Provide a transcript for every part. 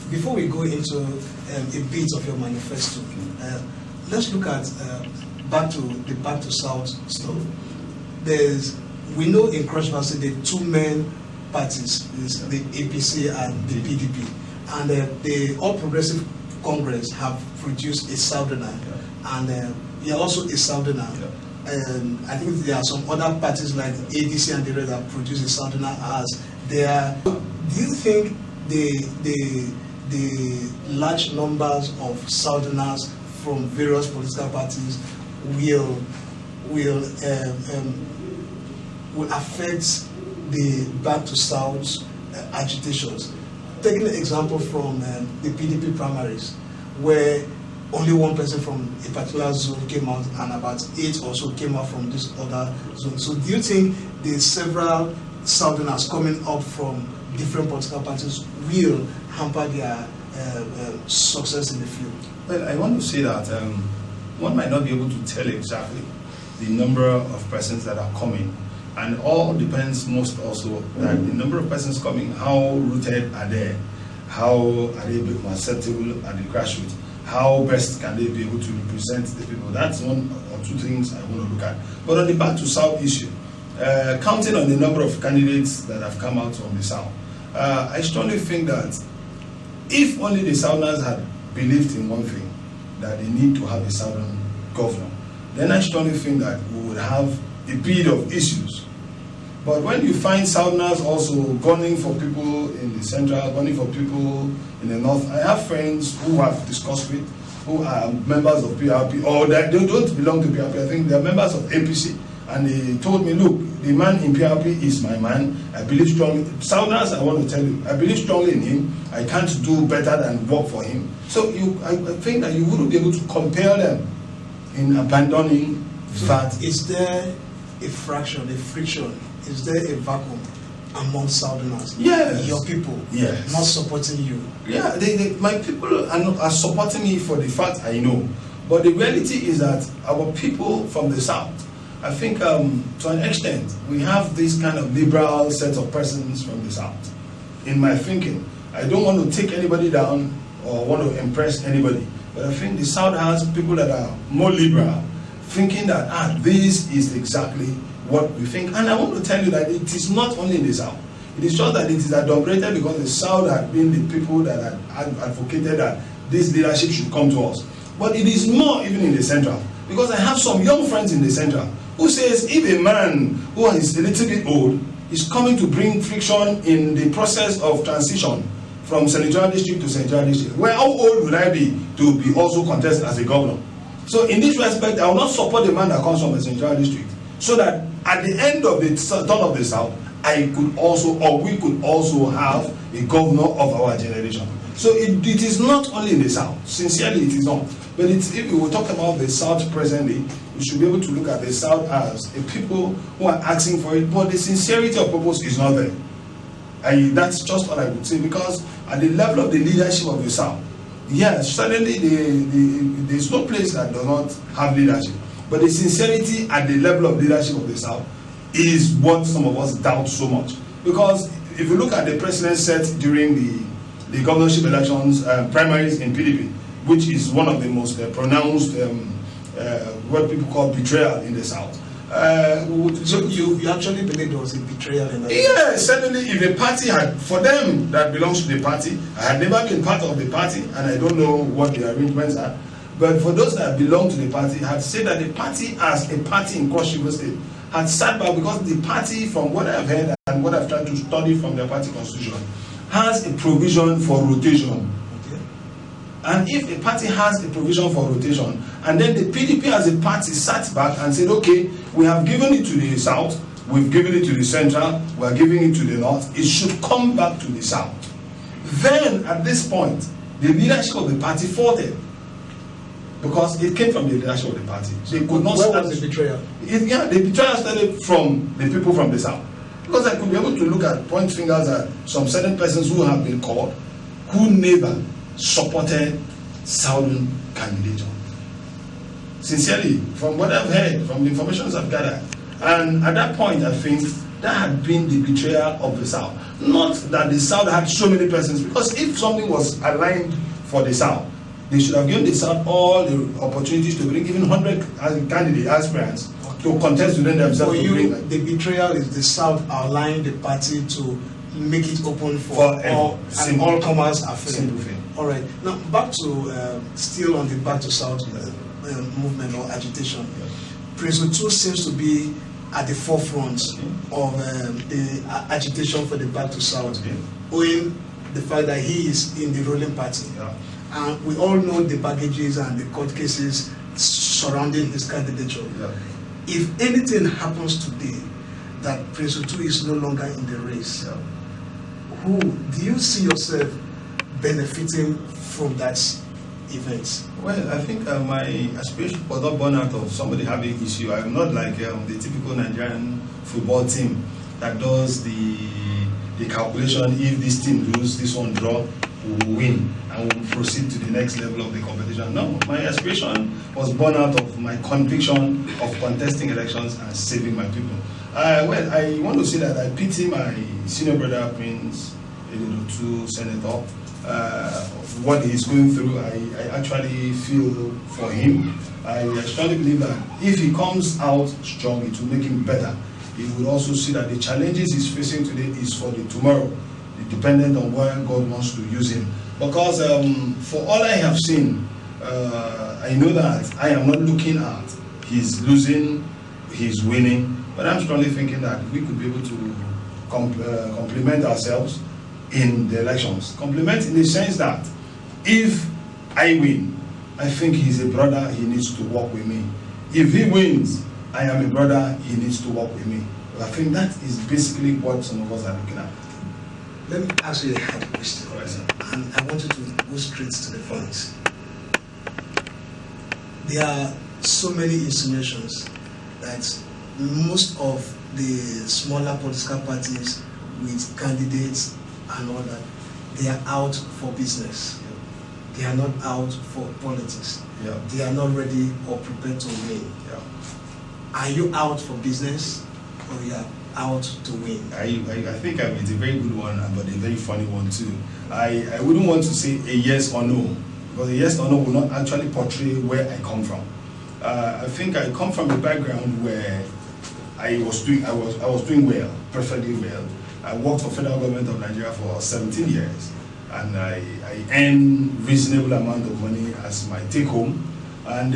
before we go into a bit of your manifesto, let's look at back to South stuff. We know in Coco-Bassey the two main parties is the APC and the PDP, and the All Progressive Congress have produced a Southerner, and you're also a Southerner. I think there are some other parties like ADC and the rest that produce a Southerner as their. Do you think the large numbers of Southerners from various political parties will affect the back to South agitations? Taking an example from the PDP primaries, where only one person from a particular zone came out and about 8 or so came out from this other zone. So do you think the several Southerners coming up from different political parties will hamper their success in the field? Well, I want to say that one might not be able to tell exactly the number of persons that are coming, and all depends most also that the number of persons coming, how rooted are they, how are they acceptable at the grassroots, how best can they be able to represent the people. That's one or two things I want to look at. But on the back to South issue, counting on the number of candidates that have come out from the South, I strongly think that if only the Southerners had believed in one thing, that they need to have a Southern governor, then I strongly think that we would have a bit of issues. But when you find Southerners also gunning for people in the central, gunning for people in the north, I have friends who have discussed with, who are members of PRP, or that they don't belong to PRP. I think they are members of APC, and they told me, look, the man in PRP is my man. I believe strongly. Southerners, I want to tell you, I believe strongly in him. I can't do better than work for him. So I think that you wouldn't be able to compare them in abandoning that. Is there a friction? Is there a vacuum among Southerners? Yes. Your people, yes, not supporting you. Yeah, my people are supporting me for the fact I know. But the reality is that our people from the South, I think to an extent, we have this kind of liberal set of persons from the South. In my thinking, I don't want to take anybody down or want to impress anybody, but I think the South has people that are more liberal, thinking that this is exactly what we think. And I want to tell you that it is not only in the South. It is just that it is adulterated because the South had been the people that had advocated that this leadership should come to us. But it is more even in the Central, because I have some young friends in the Central who says if a man who is a little bit old is coming to bring friction in the process of transition from senatorial district to senatorial district, well, how old would I be to be also contest as a governor? So in this respect, I will not support the man that comes from a senatorial district, so that at the end of the turn of the South, I could also, or we could also have a governor of our generation. So it is not only in the South. Sincerely, it is not. But if we will talk about the South presently, we should be able to look at the South as a people who are asking for it, but the sincerity of purpose is not there. And that's just what I would say, because at the level of the leadership of the South, yes, certainly there's no place that does not have leadership. But the sincerity at the level of leadership of the South is what some of us doubt so much. Because if you look at the precedent set during the governorship elections, primaries in PDP, which is one of the most pronounced, what people call betrayal in the South. So you actually believe there was a betrayal in that? Yeah, certainly if a party had, for them that belongs to the party, I had never been part of the party, and I don't know what the arrangements are, but for those that belong to the party, had said that the party as a party in Cross River State had sat back, because the party, from what I've heard and what I've tried to study from their party constitution, has a provision for rotation. Okay. And if a party has a provision for rotation, and then the PDP as a party sat back and said, okay, we have given it to the South, we've given it to the Central, we are giving it to the North, it should come back to the South. Then, at this point, the leadership of the party faulted, because it came from the leadership of the party. They could not start. Where was the betrayal? The betrayal started from the people from the South. Because I could be able to look at, point fingers at some certain persons who have been called, who never supported Southern candidature. Sincerely, from what I've heard, from the information I've gathered. And at that point, I think that had been the betrayal of the South. Not that the South had so many persons, because if something was aligned for the South, they should have given the South all the opportunities to bring even 100 candidate aspirants to contest within themselves. For you, the betrayal is the South allowing the party to make it open for all comers affair. All right. Now back to still on the Back to South movement or agitation. Yes. Prince Otu seems to be at the forefront of the agitation for the Back to South, owing the fact that he is in the ruling party. Yeah. And we all know the baggages and the court cases surrounding his candidature. Yeah. If anything happens today that Prince Otu is no longer in the race, who do you see yourself benefiting from that event? Well, I think my aspiration was not born out of somebody having issue. I'm not like the typical Nigerian football team that does the calculation. If this team lose, this one draw, we will win and we will proceed to the next level of the competition. No, my aspiration was born out of my conviction of contesting elections and saving my people. Well, I want to say that I pity my senior brother, Prince Otu, Senator. What he's going through, I actually feel for him. I strongly believe that if he comes out strong, it will make him better. He will also see that the challenges he's facing today is for the tomorrow, dependent on where God wants to use him. Because for all I have seen, I know that I am not looking at he's losing, he's winning, but I'm strongly thinking that we could be able to complement ourselves in the elections. Complement in the sense that if I win, I think he's a brother, he needs to work with me. If he wins, I am a brother, he needs to work with me. I think that is basically what some of us are looking at. Let me ask you a hard question, and I want you to go straight to the point. There are so many insinuations that most of the smaller political parties with candidates and all that, they are out for business. They are not out for politics. They are not ready or prepared to win. Are you out for business or you are out to win? I think it's a very good one, but a very funny one too. I wouldn't want to say a yes or no, because a yes or no will not actually portray where I come from. I think I come from a background where I was doing well, perfectly well. I worked for federal government of Nigeria for 17 years, and I earn reasonable amount of money as my take home. And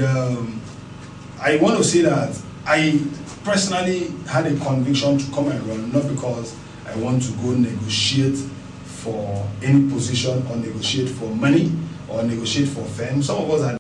I want to say that I personally had a conviction to come and run, not because I want to go negotiate for any position or negotiate for money or negotiate for fame. Some of us had